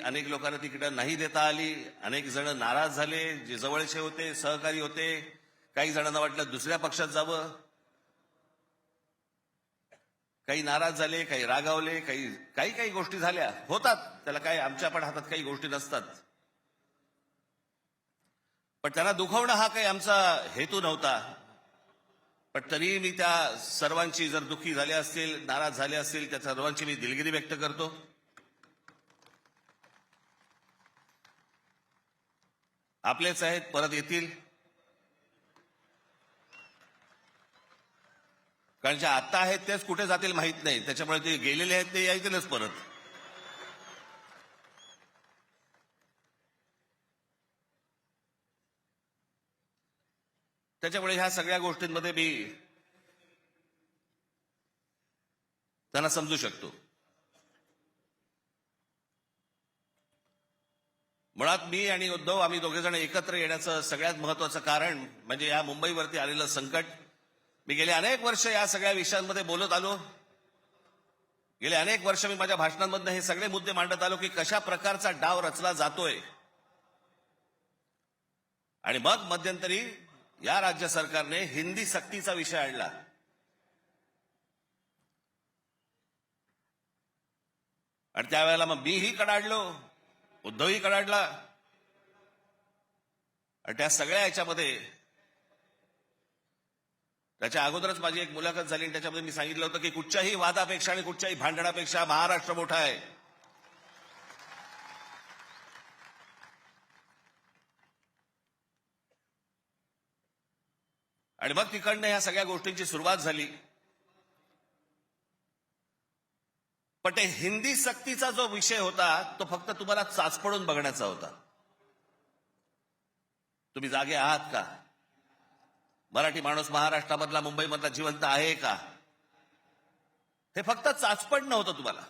अनेक लोकांना तिकीटं नाही देता आली, अनेक जण नाराज झाले, जे जवळचे होते, सहकारी होते. काही जणांना वाटलं दुसऱ्या पक्षात जावं, काही नाराज झाले, काही रागावले, काही गोष्टी झाल्या, होतात. त्याला काय, आमच्या पण हातात काही गोष्टी नसतात. पण त्यांना दुखवणं हा काही आमचा हेतू नव्हता. पण तरीही मी त्या सर्वांची, जर दुःखी झाले असतील, नाराज झाले असतील, त्या सर्वांची मी दिलगिरी व्यक्त करतो. आपलेच आहेत, परत येतील. कारण जे आता आहेत तेच कुठे जातील माहित नाही, त्याच्यामुळे ते गेलेले आहेत ते यायतीलच परत. त्याच्यामुळे ह्या सगळ्या गोष्टींमध्ये मी त्यांना समजू शकतो. मुळात मी आणि उद्धव, आम्ही दोघेजण एकत्र येण्याचं सगळ्यात महत्वाचं कारण म्हणजे या मुंबईवरती आलेलं संकट. मी गेले अनेक वर्ष या सगळ्या विषयांमध्ये बोलत आलो. गेले अनेक वर्ष मी माझ्या भाषणांमधनं हे सगळे मुद्दे मांडत आलो की कशा प्रकारचा डाव रचला जातोय. आणि मग मध्यंतरी या राज्य सरकारने हिंदी सक्तीचा विषय आणला. आणि त्यावेळेला मग मीही कडाडलो, उद्धवही कडाडला. आणि त्या सगळ्या याच्यामध्ये त्याच्या अगोदरच माझी एक मुलाखत झाली आणि त्याच्यामध्ये मी सांगितलं होतं की कुठच्याही वादापेक्षा आणि कुठच्याही भांडणापेक्षा महाराष्ट्र मोठा आहे. आणि मग तिकडनं ह्या सगळ्या गोष्टींची सुरुवात झाली. पण ते हिंदी सक्तीचा जो विषय होता तो फक्त तुम्हाला चाचपडून बघण्याचा होता. तुम्ही जागे आहात का? मराठी माणूस महाराष्ट्रामधला, मुंबईमधला जिवंत आहे का? हे फक्त चाचपडणं होतं तुम्हाला.